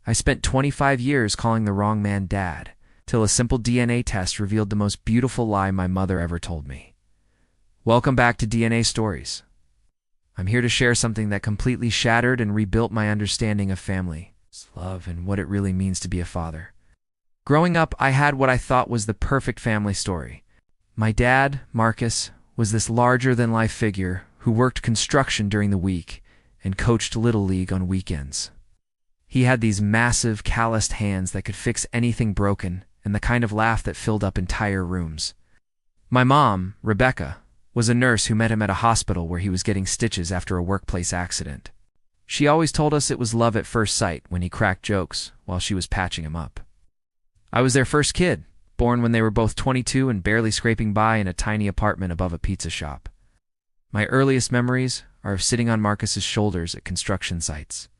I spent 25 years calling the wrong man Dad, till a simple DNA test revealed the most beautiful lie my mother ever told me. Welcome back to DNA Stories. I'm here to share something that completely shattered and rebuilt my understanding of family, love, and what it really means to be a father. Growing up, I had what I thought was the perfect family story. My dad, Marcus, was this larger-than-life figure who worked construction during the week and coached Little League on weekends. He had these massive, calloused hands that could fix anything broken and the kind of laugh that filled up entire rooms. My mom, Rebecca, was a nurse who met him at a hospital where he was getting stitches after a workplace accident. She always told us it was love at first sight when he cracked jokes while she was patching him up. I was their first kid, born when they were both 22 and barely scraping by in a tiny apartment above a pizza shop. My earliest memories are of sitting on Marcus's shoulders at construction sites,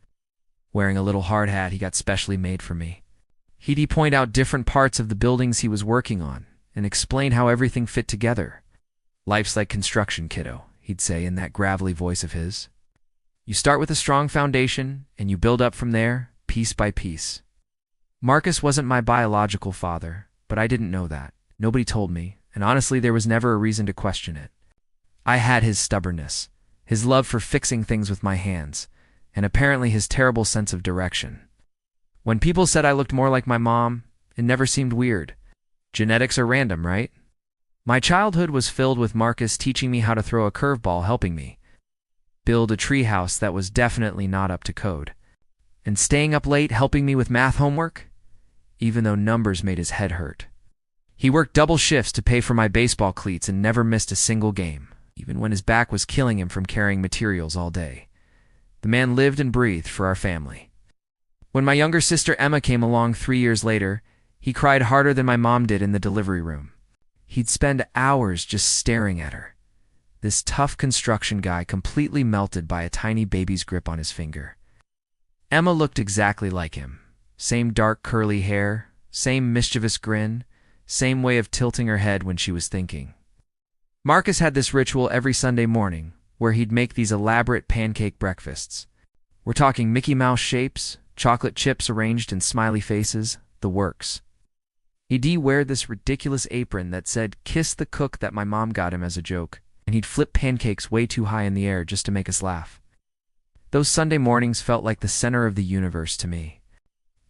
wearing a little hard hat he got specially made for me. He'd point out different parts of the buildings he was working on and explain how everything fit together. "Life's like construction, kiddo," he'd say in that gravelly voice of his. "You start with a strong foundation and you build up from there, piece by piece." Marcus wasn't my biological father, but I didn't know that. Nobody told me, and honestly there was never a reason to question it. I had his stubbornness, his love for fixing things with my hands, and apparently his terrible sense of direction. When people said I looked more like my mom, it never seemed weird. Genetics are random, right? My childhood was filled with Marcus teaching me how to throw a curveball, helping me build a treehouse that was definitely not up to code, and staying up late helping me with math homework, even though numbers made his head hurt. He worked double shifts to pay for my baseball cleats and never missed a single game, even when his back was killing him from carrying materials all day. The man lived and breathed for our family. When my younger sister Emma came along 3 years later, he cried harder than my mom did in the delivery room. He'd spend hours just staring at her. This tough construction guy completely melted by a tiny baby's grip on his finger. Emma looked exactly like him. Same dark curly hair, same mischievous grin, same way of tilting her head when she was thinking. Marcus had this ritual every Sunday morning, where he'd make these elaborate pancake breakfasts. We're talking Mickey Mouse shapes, chocolate chips arranged in smiley faces, the works. He'd wear this ridiculous apron that said "Kiss the cook" that my mom got him as a joke, and he'd flip pancakes way too high in the air just to make us laugh. Those Sunday mornings felt like the center of the universe to me.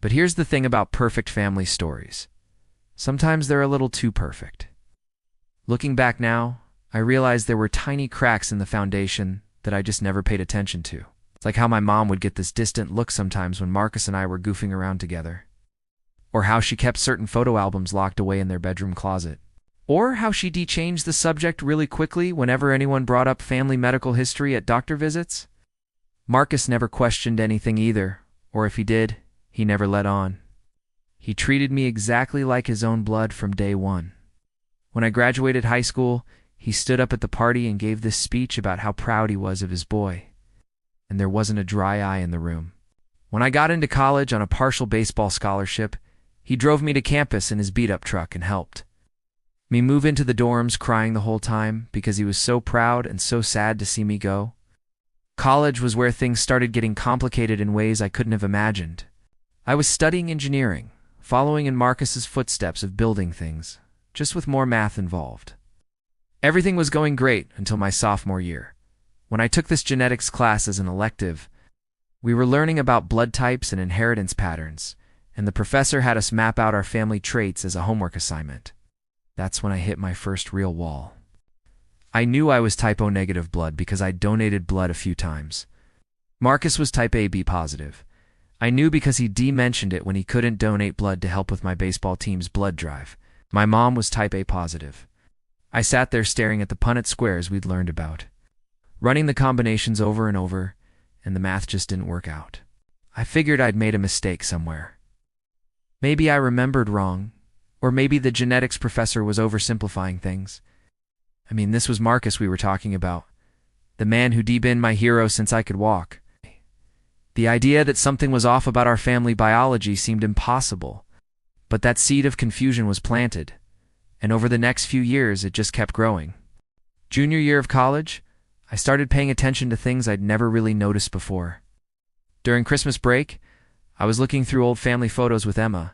But here's the thing about perfect family stories. Sometimes they're a little too perfect. Looking back now, I realized there were tiny cracks in the foundation that I just never paid attention to. It's like how my mom would get this distant look sometimes when Marcus and I were goofing around together. Or how she kept certain photo albums locked away in their bedroom closet. Or how she changed the subject really quickly whenever anyone brought up family medical history at doctor visits. Marcus never questioned anything either, or if he did, he never let on. He treated me exactly like his own blood from day one. When I graduated high school, he stood up at the party and gave this speech about how proud he was of his boy. And there wasn't a dry eye in the room. When I got into college on a partial baseball scholarship, he drove me to campus in his beat-up truck and helped me move into the dorms, crying the whole time because he was so proud and so sad to see me go. College was where things started getting complicated in ways I couldn't have imagined. I was studying engineering, following in Marcus's footsteps of building things, just with more math involved. Everything was going great until my sophomore year. When I took this genetics class as an elective, we were learning about blood types and inheritance patterns, and the professor had us map out our family traits as a homework assignment. That's when I hit my first real wall. I knew I was type O negative blood because I donated blood a few times. Marcus was type AB positive. I knew because he mentioned it when he couldn't donate blood to help with my baseball team's blood drive. My mom was type A positive. I sat there staring at the Punnett squares we'd learned about, running the combinations over and over, and the math just didn't work out. I figured I'd made a mistake somewhere. Maybe I remembered wrong, or maybe the genetics professor was oversimplifying things. I mean, this was Marcus we were talking about, the man who'd been my hero since I could walk. The idea that something was off about our family biology seemed impossible, but that seed of confusion was planted, and over the next few years it just kept growing. Junior year of college, I started paying attention to things I'd never really noticed before. During Christmas break, I was looking through old family photos with Emma,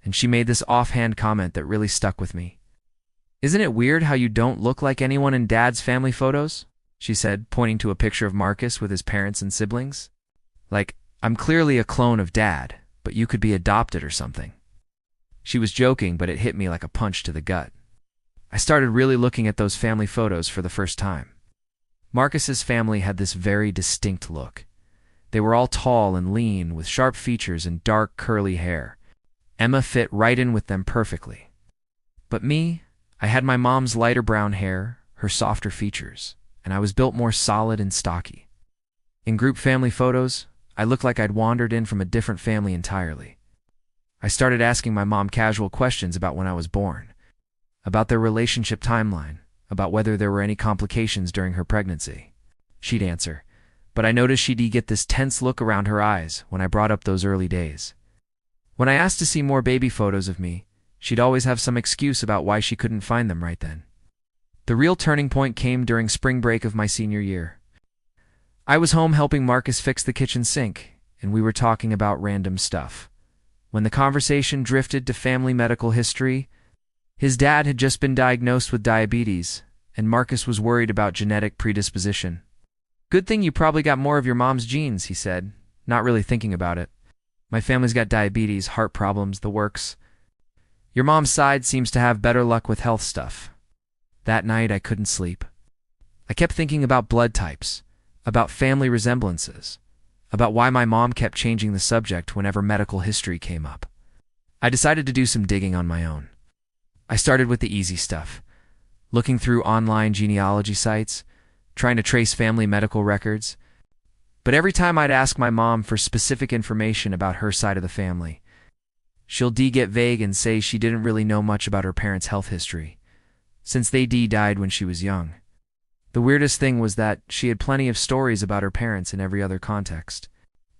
and she made this offhand comment that really stuck with me. "Isn't it weird how you don't look like anyone in Dad's family photos?" she said, pointing to a picture of Marcus with his parents and siblings. "Like, I'm clearly a clone of Dad, but you could be adopted or something." She was joking, but it hit me like a punch to the gut. I started really looking at those family photos for the first time. Marcus's family had this very distinct look. They were all tall and lean, with sharp features and dark, curly hair. Emma fit right in with them perfectly. But me, I had my mom's lighter brown hair, her softer features, and I was built more solid and stocky. In group family photos, I looked like I'd wandered in from a different family entirely. I started asking my mom casual questions about when I was born, about their relationship timeline, about whether there were any complications during her pregnancy. She'd answer, but I noticed she'd get this tense look around her eyes when I brought up those early days. When I asked to see more baby photos of me, she'd always have some excuse about why she couldn't find them right then. The real turning point came during spring break of my senior year. I was home helping Marcus fix the kitchen sink, and we were talking about random stuff. When the conversation drifted to family medical history, his dad had just been diagnosed with diabetes, and Marcus was worried about genetic predisposition. "Good thing you probably got more of your mom's genes," he said, not really thinking about it. "My family's got diabetes, heart problems, the works. Your mom's side seems to have better luck with health stuff." That night I couldn't sleep. I kept thinking about blood types, about family resemblances, about why my mom kept changing the subject whenever medical history came up. I decided to do some digging on my own. I started with the easy stuff, looking through online genealogy sites, trying to trace family medical records. But every time I'd ask my mom for specific information about her side of the family, she'd get vague and say she didn't really know much about her parents' health history, since they died when she was young. The weirdest thing was that she had plenty of stories about her parents in every other context.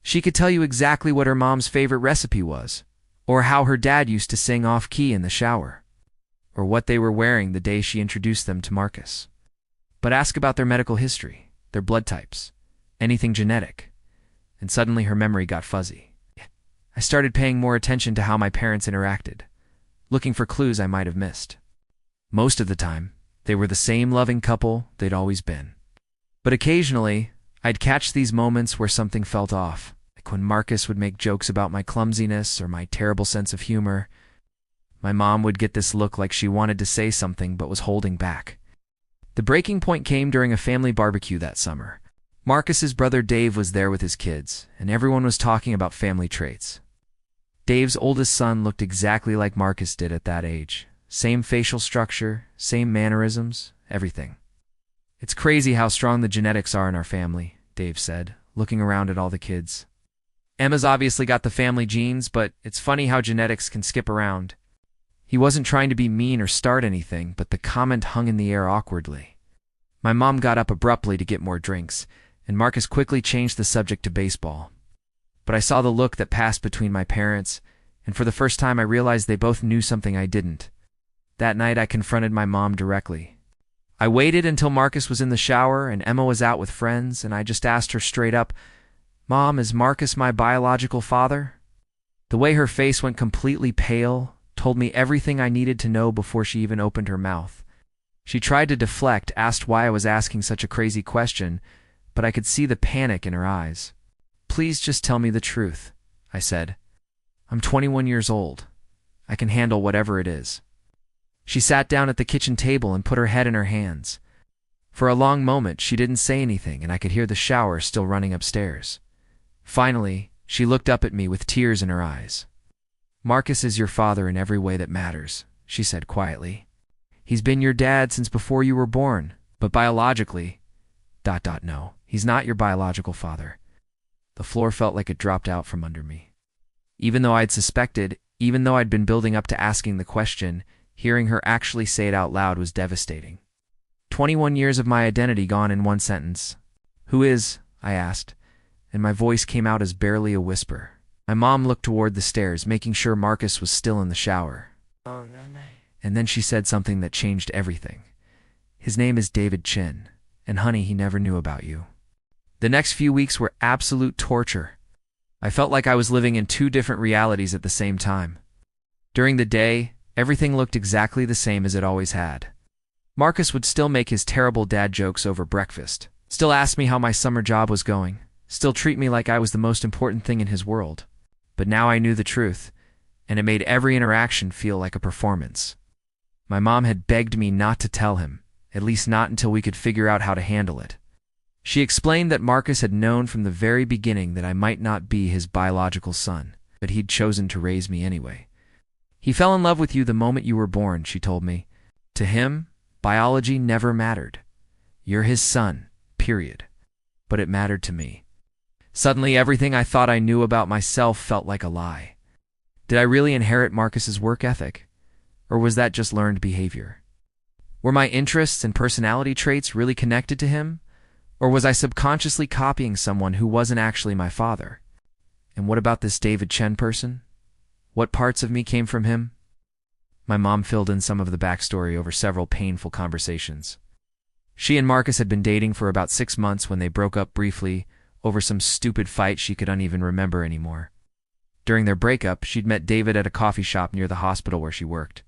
She could tell you exactly what her mom's favorite recipe was, or how her dad used to sing off-key in the shower, or what they were wearing the day she introduced them to Marcus. But ask about their medical history, their blood types, anything genetic, and suddenly her memory got fuzzy. I started paying more attention to how my parents interacted, looking for clues I might have missed. Most of the time, they were the same loving couple they'd always been. But occasionally, I'd catch these moments where something felt off, like when Marcus would make jokes about my clumsiness or my terrible sense of humor. My mom would get this look like she wanted to say something but was holding back. The breaking point came during a family barbecue that summer. Marcus's brother Dave was there with his kids, and everyone was talking about family traits. Dave's oldest son looked exactly like Marcus did at that age. Same facial structure, same mannerisms, everything. "It's crazy how strong the genetics are in our family," Dave said, looking around at all the kids. "Emma's obviously got the family genes, but it's funny how genetics can skip around." He wasn't trying to be mean or start anything, but the comment hung in the air awkwardly. My mom got up abruptly to get more drinks, and Marcus quickly changed the subject to baseball. But I saw the look that passed between my parents, and for the first time I realized they both knew something I didn't. That night I confronted my mom directly. I waited until Marcus was in the shower and Emma was out with friends, and I just asked her straight up, "Mom, is Marcus my biological father?" The way her face went completely pale told me everything I needed to know before she even opened her mouth. She tried to deflect, asked why I was asking such a crazy question, but I could see the panic in her eyes. "Please just tell me the truth," I said. "I'm 21 years old. I can handle whatever it is." She sat down at the kitchen table and put her head in her hands. For a long moment, she didn't say anything, and I could hear the shower still running upstairs. Finally, she looked up at me with tears in her eyes. "Marcus is your father in every way that matters," she said quietly. "He's been your dad since before you were born, but biologically, no, he's not your biological father." The floor felt like it dropped out from under me. Even though I'd suspected, even though I'd been building up to asking the question, hearing her actually say it out loud was devastating. 21 years of my identity gone in one sentence. "Who is?" I asked, and my voice came out as barely a whisper. My mom looked toward the stairs, making sure Marcus was still in the shower. And then she said something that changed everything. "His name is David Chin, and honey, he never knew about you." The next few weeks were absolute torture. I felt like I was living in two different realities at the same time. During the day, everything looked exactly the same as it always had. Marcus would still make his terrible dad jokes over breakfast, still ask me how my summer job was going, still treat me like I was the most important thing in his world. But now I knew the truth, and it made every interaction feel like a performance. My mom had begged me not to tell him, at least not until we could figure out how to handle it. She explained that Marcus had known from the very beginning that I might not be his biological son, but he'd chosen to raise me anyway. He fell in love with you the moment you were born, she told me. To him, biology never mattered. You're his son, period. But it mattered to me. Suddenly, everything I thought I knew about myself felt like a lie. Did I really inherit Marcus's work ethic? Or was that just learned behavior? Were my interests and personality traits really connected to him? Or was I subconsciously copying someone who wasn't actually my father? And what about this David Chen person? What parts of me came from him? My mom filled in some of the backstory over several painful conversations. She and Marcus had been dating for about 6 months when they broke up briefly over some stupid fight she couldn't even remember anymore. During their breakup, she'd met David at a coffee shop near the hospital where she worked.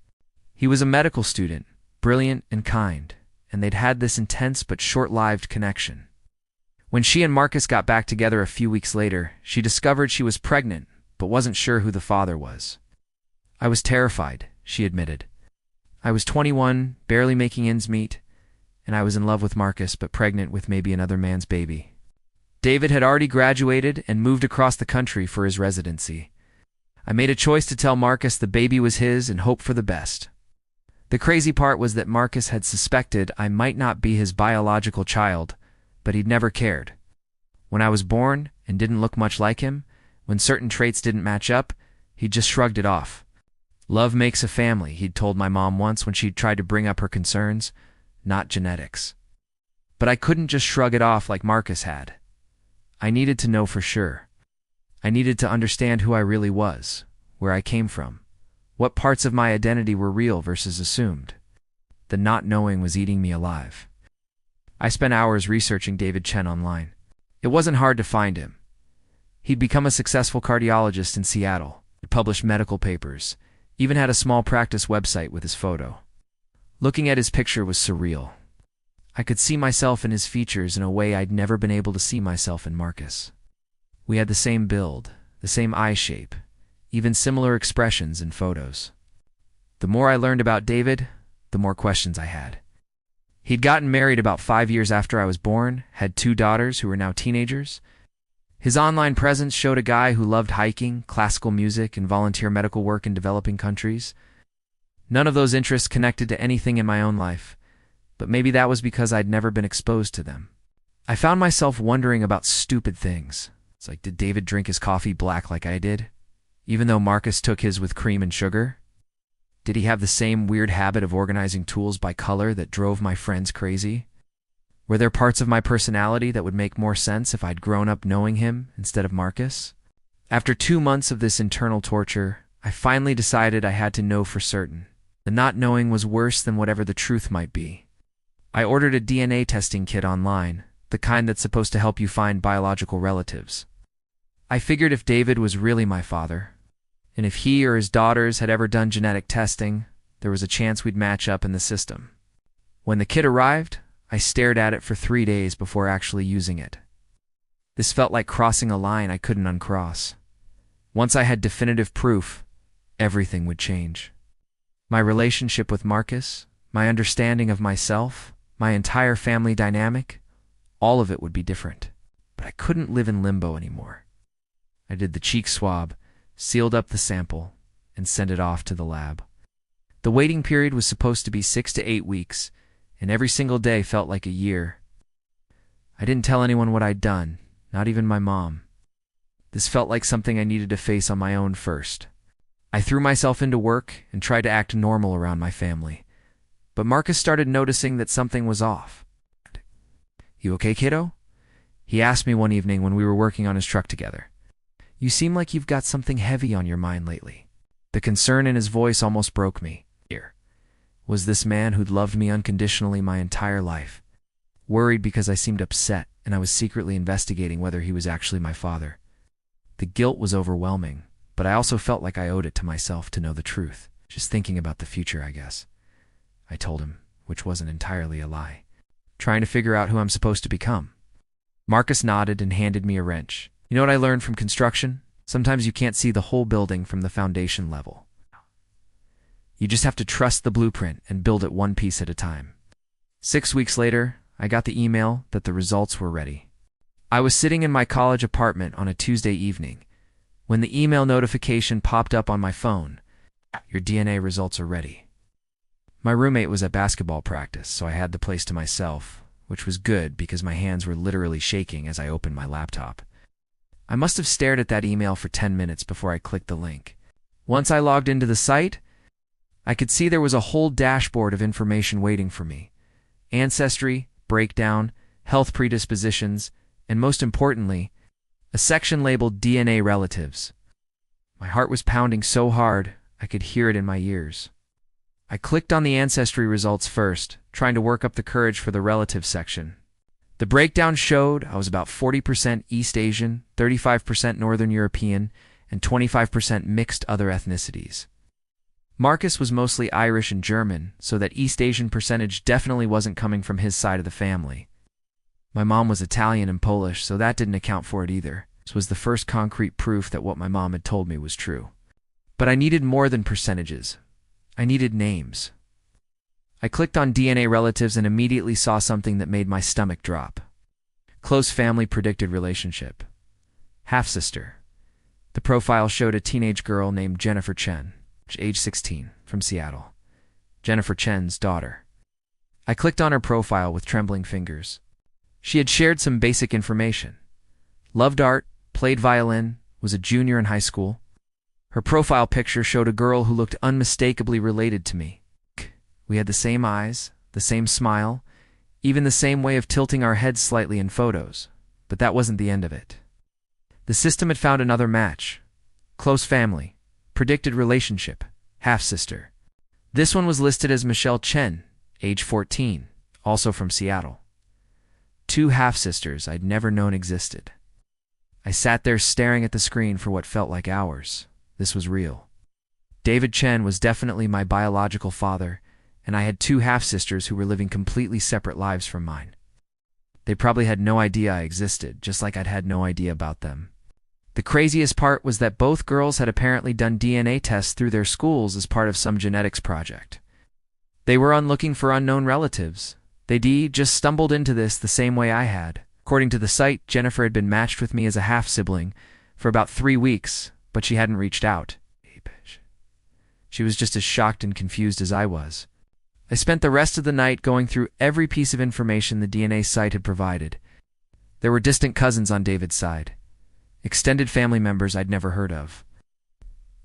He was a medical student, brilliant and kind, and they'd had this intense but short-lived connection. When she and Marcus got back together a few weeks later, she discovered she was pregnant, but wasn't sure who the father was. I was terrified, she admitted. I was 21, barely making ends meet, and I was in love with Marcus but pregnant with maybe another man's baby. David had already graduated and moved across the country for his residency. I made a choice to tell Marcus the baby was his and hope for the best. The crazy part was that Marcus had suspected I might not be his biological child, but he'd never cared. When I was born and didn't look much like him, when certain traits didn't match up, he just shrugged it off. Love makes a family, he'd told my mom once when she'd tried to bring up her concerns, not genetics. But I couldn't just shrug it off like Marcus had. I needed to know for sure. I needed to understand who I really was, where I came from, what parts of my identity were real versus assumed. The not knowing was eating me alive. I spent hours researching David Chen online. It wasn't hard to find him. He'd become a successful cardiologist in Seattle, published medical papers, even had a small practice website with his photo. Looking at his picture was surreal. I could see myself in his features in a way I'd never been able to see myself in Marcus. We had the same build, the same eye shape, even similar expressions in photos. The more I learned about David, the more questions I had. He'd gotten married about 5 years after I was born, had 2 daughters who were now teenagers. His online presence showed a guy who loved hiking, classical music, and volunteer medical work in developing countries. None of those interests connected to anything in my own life, but maybe that was because I'd never been exposed to them. I found myself wondering about stupid things. It's like, did David drink his coffee black like I did, even though Marcus took his with cream and sugar? Did he have the same weird habit of organizing tools by color that drove my friends crazy? Were there parts of my personality that would make more sense if I'd grown up knowing him instead of Marcus? After 2 months of this internal torture, I finally decided I had to know for certain. The not knowing was worse than whatever the truth might be. I ordered a DNA testing kit online, the kind that's supposed to help you find biological relatives. I figured if David was really my father, and if he or his daughters had ever done genetic testing, there was a chance we'd match up in the system. When the kit arrived, I stared at it for 3 days before actually using it. This felt like crossing a line I couldn't uncross. Once I had definitive proof, everything would change. My relationship with Marcus, my understanding of myself, my entire family dynamic, all of it would be different. But I couldn't live in limbo anymore. I did the cheek swab, sealed up the sample, and sent it off to the lab. The waiting period was supposed to be 6 to 8 weeks, and every single day felt like a year. I didn't tell anyone what I'd done, not even my mom. This felt like something I needed to face on my own first. I threw myself into work and tried to act normal around my family. But Marcus started noticing that something was off. "You okay, kiddo?" He asked me one evening when we were working on his truck together. "You seem like you've got something heavy on your mind lately." The concern in his voice almost broke me. Here was this man who'd loved me unconditionally my entire life, worried because I seemed upset and I was secretly investigating whether he was actually my father. The guilt was overwhelming, but I also felt like I owed it to myself to know the truth. Just thinking about the future, I guess. I told him, which wasn't entirely a lie. Trying to figure out who I'm supposed to become. Marcus nodded and handed me a wrench. You know what I learned from construction? Sometimes you can't see the whole building from the foundation level. You just have to trust the blueprint and build it one piece at a time. 6 weeks later, I got the email that the results were ready. I was sitting in my college apartment on a Tuesday evening when the email notification popped up on my phone. Your DNA results are ready. My roommate was at basketball practice, so I had the place to myself, which was good because my hands were literally shaking as I opened my laptop. I must have stared at that email for 10 minutes before I clicked the link. Once I logged into the site, I could see there was a whole dashboard of information waiting for me. Ancestry, breakdown, health predispositions, and most importantly, a section labeled DNA relatives. My heart was pounding so hard, I could hear it in my ears. I clicked on the ancestry results first, trying to work up the courage for the relatives section. The breakdown showed I was about 40% East Asian, 35% Northern European, and 25% mixed other ethnicities. Marcus was mostly Irish and German, so that East Asian percentage definitely wasn't coming from his side of the family. My mom was Italian and Polish, so that didn't account for it either. This was the first concrete proof that what my mom had told me was true. But I needed more than percentages. I needed names. I clicked on DNA relatives and immediately saw something that made my stomach drop. Close family predicted relationship. Half-sister. The profile showed a teenage girl named Jennifer Chen, age 16, from Seattle. Jennifer Chen's daughter. I clicked on her profile with trembling fingers. She had shared some basic information. Loved art, played violin, was a junior in high school. Her profile picture showed a girl who looked unmistakably related to me. We had the same eyes, the same smile, even the same way of tilting our heads slightly in photos. But that wasn't the end of it. The system had found another match. Close family. Predicted relationship. Half-sister. This one was listed as Michelle Chen, age 14, also from Seattle. 2 half-sisters I'd never known existed. I sat there staring at the screen for what felt like hours. This was real. David Chen was definitely my biological father, and I had 2 half-sisters who were living completely separate lives from mine. They probably had no idea I existed, just like I'd had no idea about them. The craziest part was that both girls had apparently done DNA tests through their schools as part of some genetics project. They were looking for unknown relatives. They just stumbled into this the same way I had. According to the site, Jennifer had been matched with me as a half-sibling for about 3 weeks, but she hadn't reached out. She was just as shocked and confused as I was. I spent the rest of the night going through every piece of information the DNA site had provided. There were distant cousins on David's side. Extended family members I'd never heard of.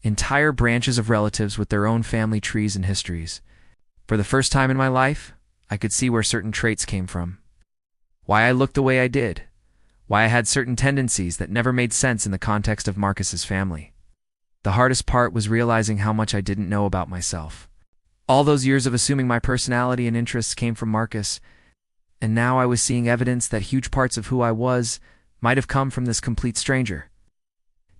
Entire branches of relatives with their own family trees and histories. For the first time in my life, I could see where certain traits came from. Why I looked the way I did. Why I had certain tendencies that never made sense in the context of Marcus's family. The hardest part was realizing how much I didn't know about myself. All those years of assuming my personality and interests came from Marcus, and now I was seeing evidence that huge parts of who I was might have come from this complete stranger.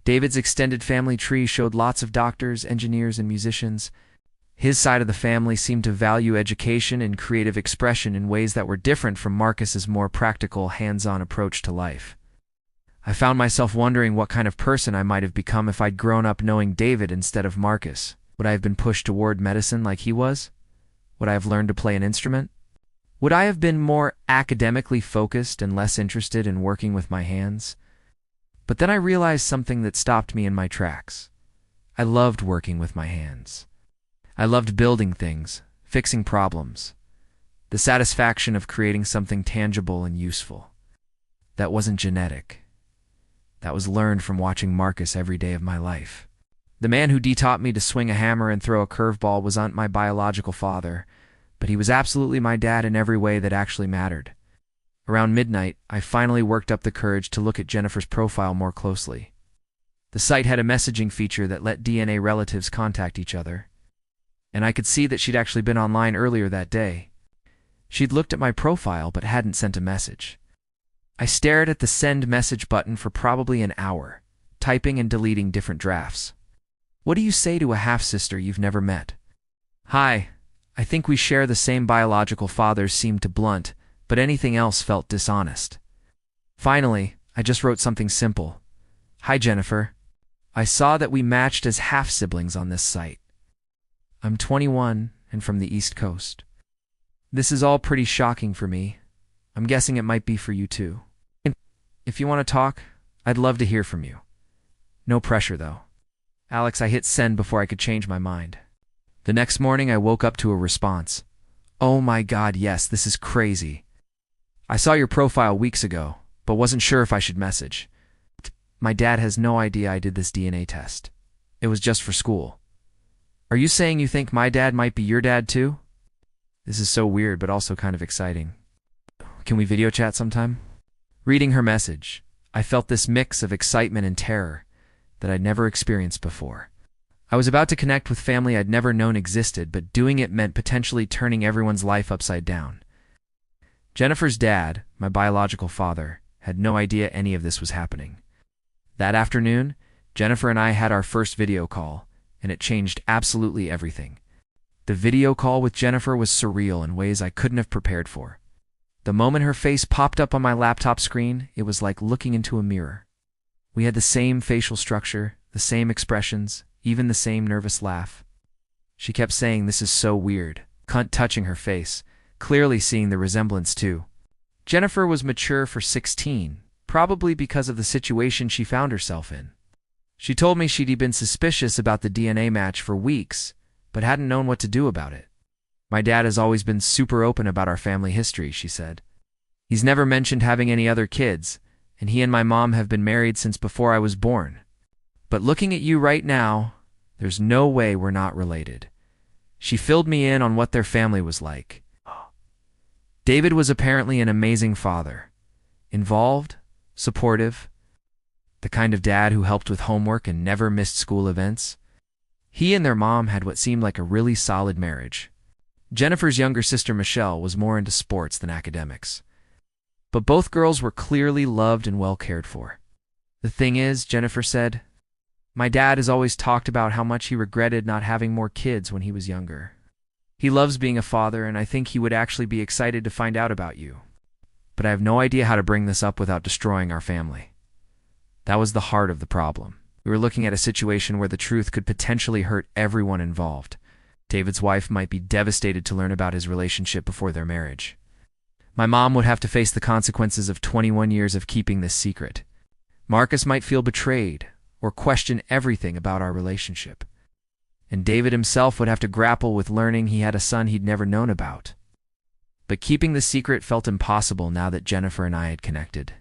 David's extended family tree showed lots of doctors, engineers, and musicians. His side of the family seemed to value education and creative expression in ways that were different from Marcus's more practical, hands-on approach to life. I found myself wondering what kind of person I might have become if I'd grown up knowing David instead of Marcus. Would I have been pushed toward medicine like he was? Would I have learned to play an instrument? Would I have been more academically focused and less interested in working with my hands? But then I realized something that stopped me in my tracks. I loved working with my hands. I loved building things, fixing problems. The satisfaction of creating something tangible and useful. That wasn't genetic. That was learned from watching Marcus every day of my life. The man who taught me to swing a hammer and throw a curveball wasn't my biological father, but he was absolutely my dad in every way that actually mattered. Around midnight, I finally worked up the courage to look at Jennifer's profile more closely. The site had a messaging feature that let DNA relatives contact each other, and I could see that she'd actually been online earlier that day. She'd looked at my profile but hadn't sent a message. I stared at the send message button for probably an hour, typing and deleting different drafts. What do you say to a half-sister you've never met? Hi, I think we share the same biological fathers seemed to blunt, but anything else felt dishonest. Finally, I just wrote something simple. Hi, Jennifer. I saw that we matched as half-siblings on this site. I'm 21 and from the East Coast. This is all pretty shocking for me. I'm guessing it might be for you too. If you want to talk, I'd love to hear from you. No pressure, though. Alex, I hit send before I could change my mind. The next morning, I woke up to a response. Oh my God, yes, this is crazy. I saw your profile weeks ago, but wasn't sure if I should message. My dad has no idea I did this DNA test. It was just for school. Are you saying you think my dad might be your dad too? This is so weird, but also kind of exciting. Can we video chat sometime? Reading her message, I felt this mix of excitement and terror that I'd never experienced before. I was about to connect with family I'd never known existed, but doing it meant potentially turning everyone's life upside down. Jennifer's dad, my biological father, had no idea any of this was happening. That afternoon, Jennifer and I had our first video call, and it changed absolutely everything. The video call with Jennifer was surreal in ways I couldn't have prepared for. The moment her face popped up on my laptop screen, it was like looking into a mirror. We had the same facial structure, the same expressions, even the same nervous laugh. She kept saying, "This is so weird," touching her face, clearly seeing the resemblance too. Jennifer was mature for 16, probably because of the situation she found herself in. She told me she'd been suspicious about the DNA match for weeks, but hadn't known what to do about it. My dad has always been super open about our family history, she said. He's never mentioned having any other kids, and he and my mom have been married since before I was born. But looking at you right now, there's no way we're not related. She filled me in on what their family was like. David was apparently an amazing father. Involved, supportive, the kind of dad who helped with homework and never missed school events. He and their mom had what seemed like a really solid marriage. Jennifer's younger sister Michelle was more into sports than academics. But both girls were clearly loved and well cared for. The thing is, Jennifer said, my dad has always talked about how much he regretted not having more kids when he was younger. He loves being a father, and I think he would actually be excited to find out about you. But I have no idea how to bring this up without destroying our family. That was the heart of the problem. We were looking at a situation where the truth could potentially hurt everyone involved. David's wife might be devastated to learn about his relationship before their marriage. My mom would have to face the consequences of 21 years of keeping this secret. Marcus might feel betrayed or question everything about our relationship. And David himself would have to grapple with learning he had a son he'd never known about. But keeping the secret felt impossible now that Jennifer and I had connected.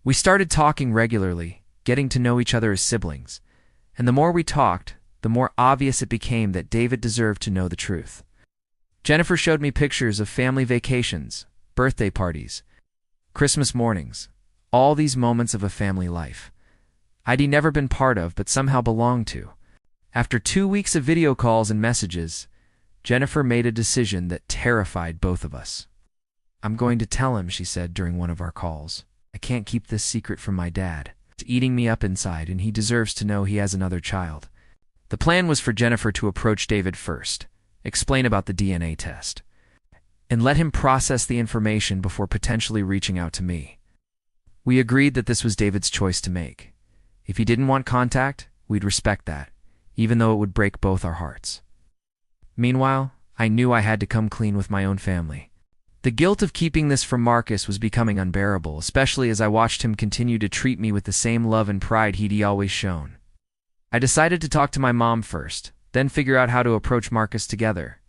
We started talking regularly, getting to know each other as siblings, and the more we talked, the more obvious it became that David deserved to know the truth. Jennifer showed me pictures of family vacations, birthday parties, Christmas mornings, all these moments of a family life I'd never been part of but somehow belonged to. After 2 weeks of video calls and messages, Jennifer made a decision that terrified both of us. I'm going to tell him, she said during one of our calls. I can't keep this secret from my dad. It's eating me up inside, and he deserves to know he has another child. The plan was for Jennifer to approach David first, explain about the DNA test, and let him process the information before potentially reaching out to me. We agreed that this was David's choice to make. If he didn't want contact, we'd respect that, even though it would break both our hearts. Meanwhile, I knew I had to come clean with my own family. The guilt of keeping this from Marcus was becoming unbearable, especially as I watched him continue to treat me with the same love and pride he'd always shown. I decided to talk to my mom first, then figure out how to approach Marcus together.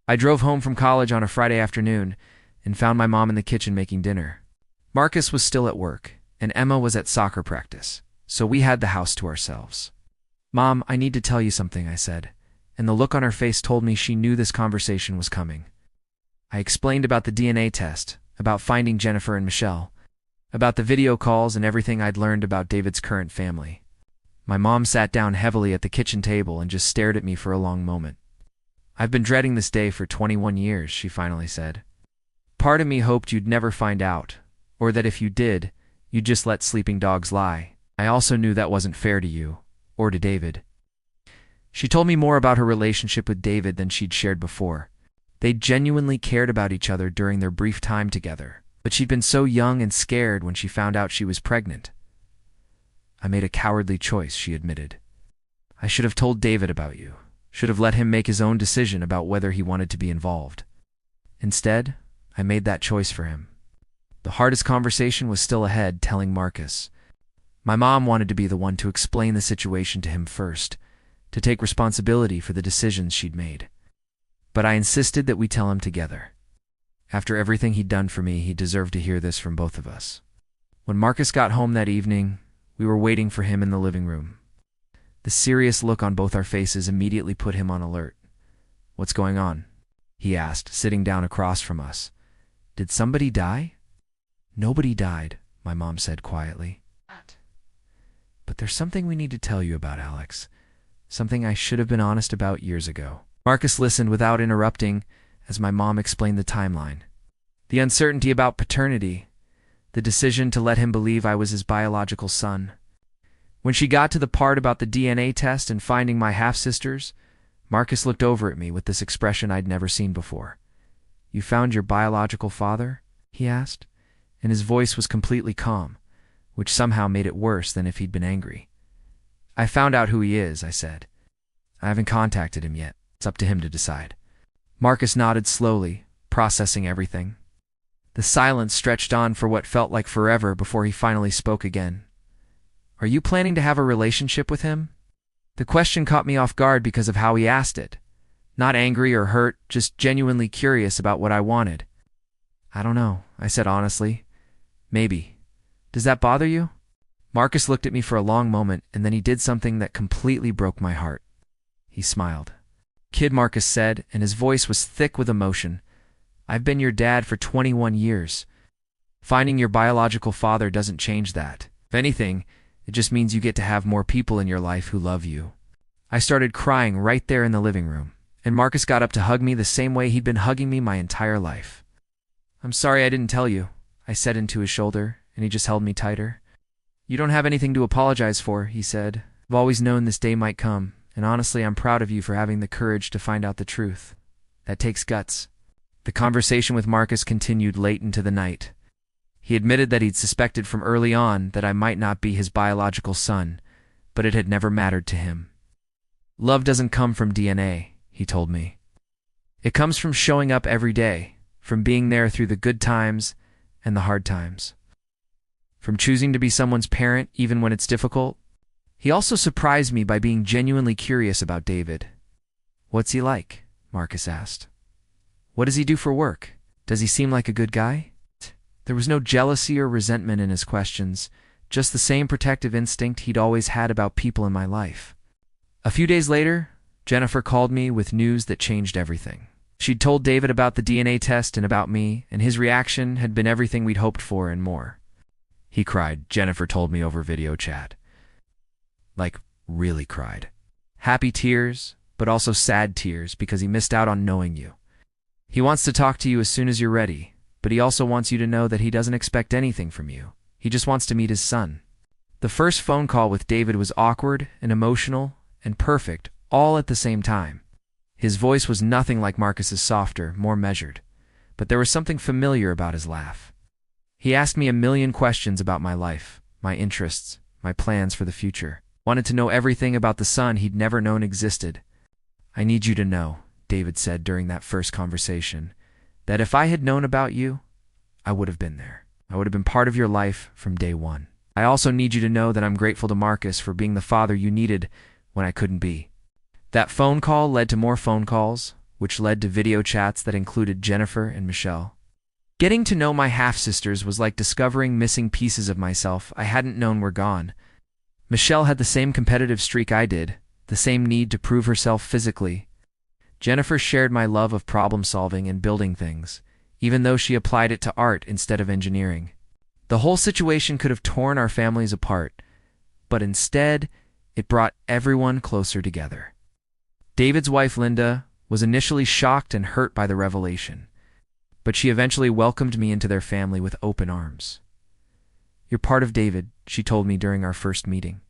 I drove home from college on a Friday afternoon and found my mom in the kitchen making dinner. Marcus was still at work, and Emma was at soccer practice, so we had the house to ourselves. Mom, I need to tell you something, I said, and the look on her face told me she knew this conversation was coming. I explained about the DNA test, about finding Jennifer and Michelle, about the video calls and everything I'd learned about David's current family. My mom sat down heavily at the kitchen table and just stared at me for a long moment. I've been dreading this day for 21 years, she finally said. Part of me hoped you'd never find out, or that if you did, you'd just let sleeping dogs lie. I also knew that wasn't fair to you, or to David. She told me more about her relationship with David than she'd shared before. They genuinely cared about each other during their brief time together, but she'd been so young and scared when she found out she was pregnant. I made a cowardly choice, she admitted. I should have told David about you, should have let him make his own decision about whether he wanted to be involved. Instead, I made that choice for him. The hardest conversation was still ahead, telling Marcus. My mom wanted to be the one to explain the situation to him first, to take responsibility for the decisions she'd made. But I insisted that we tell him together. After everything he'd done for me, he deserved to hear this from both of us. When Marcus got home that evening, we were waiting for him in the living room. The serious look on both our faces immediately put him on alert. "What's going on?" he asked, sitting down across from us. "Did somebody die?" "Nobody died," my mom said quietly. "But there's something we need to tell you about, Alex. Something I should have been honest about years ago." Marcus listened without interrupting as my mom explained the timeline. The uncertainty about paternity, the decision to let him believe I was his biological son. When she got to the part about the DNA test and finding my half-sisters, Marcus looked over at me with this expression I'd never seen before. "You found your biological father?" he asked, and his voice was completely calm, which somehow made it worse than if he'd been angry. "I found out who he is," I said. "I haven't contacted him yet. It's up to him to decide." Marcus nodded slowly, processing everything. The silence stretched on for what felt like forever before he finally spoke again. "Are you planning to have a relationship with him?" The question caught me off guard because of how he asked it. Not angry or hurt, just genuinely curious about what I wanted. "I don't know," I said honestly. "Maybe. Does that bother you?" Marcus looked at me for a long moment, and then he did something that completely broke my heart. He smiled. "Kid," Marcus said, and his voice was thick with emotion, "I've been your dad for 21 years. Finding your biological father doesn't change that. If anything, it just means you get to have more people in your life who love you." I started crying right there in the living room, and Marcus got up to hug me the same way he'd been hugging me my entire life. "I'm sorry I didn't tell you," I said into his shoulder, and he just held me tighter. "You don't have anything to apologize for," he said. "I've always known this day might come, and honestly, I'm proud of you for having the courage to find out the truth. That takes guts." The conversation with Marcus continued late into the night. He admitted that he'd suspected from early on that I might not be his biological son, but it had never mattered to him. "Love doesn't come from DNA," he told me. "It comes from showing up every day, from being there through the good times and the hard times. From choosing to be someone's parent even when it's difficult." He also surprised me by being genuinely curious about David. "What's he like?" Marcus asked. "What does he do for work? Does he seem like a good guy?" There was no jealousy or resentment in his questions, just the same protective instinct he'd always had about people in my life. A few days later, Jennifer called me with news that changed everything. She'd told David about the DNA test and about me, and his reaction had been everything we'd hoped for and more. "He cried," Jennifer told me over video chat. Like, really cried. Happy tears, but also sad tears because he missed out on knowing you. "He wants to talk to you as soon as you're ready, but he also wants you to know that he doesn't expect anything from you. He just wants to meet his son." The first phone call with David was awkward and emotional and perfect, all at the same time. His voice was nothing like Marcus's, softer, more measured, but there was something familiar about his laugh. He asked me a million questions about my life, my interests, my plans for the future. Wanted to know everything about the son he'd never known existed. "I need you to know," David said during that first conversation, "that if I had known about you, I would have been there. I would have been part of your life from day one. I also need you to know that I'm grateful to Marcus for being the father you needed when I couldn't be." That phone call led to more phone calls, which led to video chats that included Jennifer and Michelle. Getting to know my half-sisters was like discovering missing pieces of myself I hadn't known were gone. Michelle had the same competitive streak I did, the same need to prove herself physically. Jennifer shared my love of problem-solving and building things, even though she applied it to art instead of engineering. The whole situation could have torn our families apart, but instead, it brought everyone closer together. David's wife, Linda, was initially shocked and hurt by the revelation, but she eventually welcomed me into their family with open arms. You're part of David, she told me during our first meeting.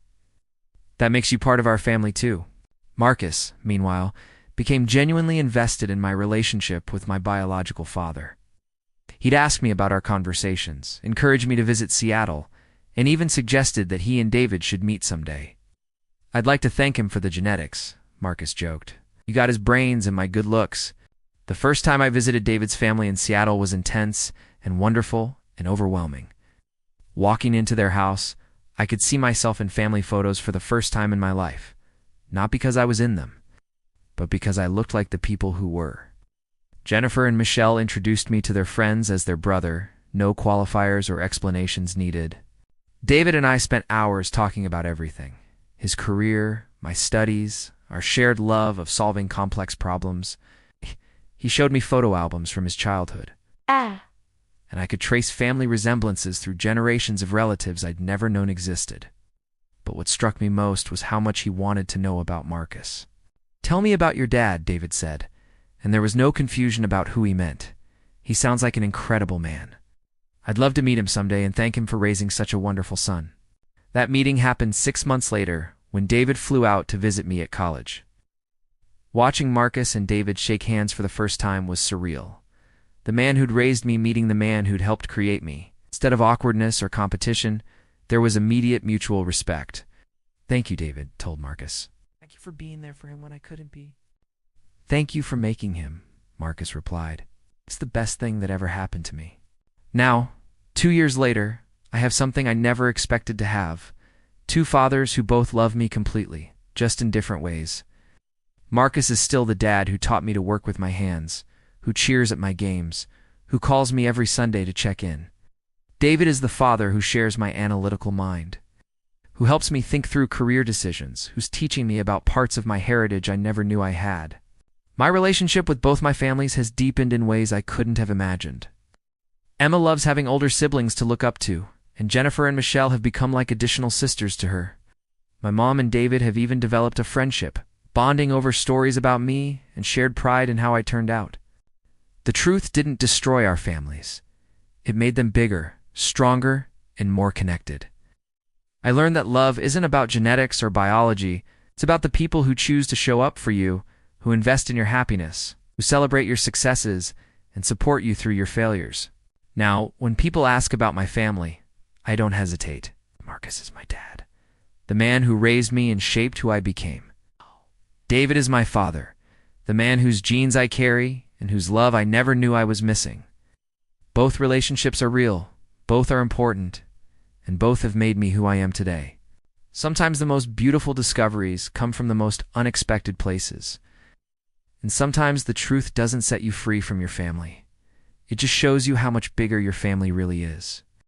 That makes you part of our family too. Marcus, meanwhile, became genuinely invested in my relationship with my biological father. He'd ask me about our conversations, encourage me to visit Seattle, and even suggested that he and David should meet someday. I'd like to thank him for the genetics, Marcus joked. You got his brains and my good looks. The first time I visited David's family in Seattle was intense and wonderful and overwhelming. Walking into their house, I could see myself in family photos for the first time in my life, not because I was in them, but because I looked like the people who were. Jennifer and Michelle introduced me to their friends as their brother, no qualifiers or explanations needed. David and I spent hours talking about everything: his career, my studies, our shared love of solving complex problems. He showed me photo albums from his childhood. And I could trace family resemblances through generations of relatives I'd never known existed. But what struck me most was how much he wanted to know about Marcus. Tell me about your dad, David said, and there was no confusion about who he meant. He sounds like an incredible man. I'd love to meet him someday and thank him for raising such a wonderful son. That meeting happened 6 months later, when David flew out to visit me at college. Watching Marcus and David shake hands for the first time was surreal. The man who'd raised me meeting the man who'd helped create me. Instead of awkwardness or competition, there was immediate mutual respect. Thank you, David told Marcus. Thank you for being there for him when I couldn't be. Thank you for making him, Marcus replied. It's the best thing that ever happened to me. Now, 2 years later, I have something I never expected to have. 2 fathers who both love me completely, just in different ways. Marcus is still the dad who taught me to work with my hands, who cheers at my games, who calls me every Sunday to check in. David is the father who shares my analytical mind, who helps me think through career decisions, who's teaching me about parts of my heritage I never knew I had. My relationship with both my families has deepened in ways I couldn't have imagined. Emma loves having older siblings to look up to, and Jennifer and Michelle have become like additional sisters to her. My mom and David have even developed a friendship, bonding over stories about me and shared pride in how I turned out. The truth didn't destroy our families. It made them bigger, stronger, and more connected. I learned that love isn't about genetics or biology. It's about the people who choose to show up for you, who invest in your happiness, who celebrate your successes, and support you through your failures. Now, when people ask about my family, I don't hesitate. Marcus is my dad, the man who raised me and shaped who I became. David is my father, the man whose genes I carry and whose love I never knew I was missing. Both relationships are real, both are important, and both have made me who I am today. Sometimes the most beautiful discoveries come from the most unexpected places. And sometimes the truth doesn't set you free from your family. It just shows you how much bigger your family really is.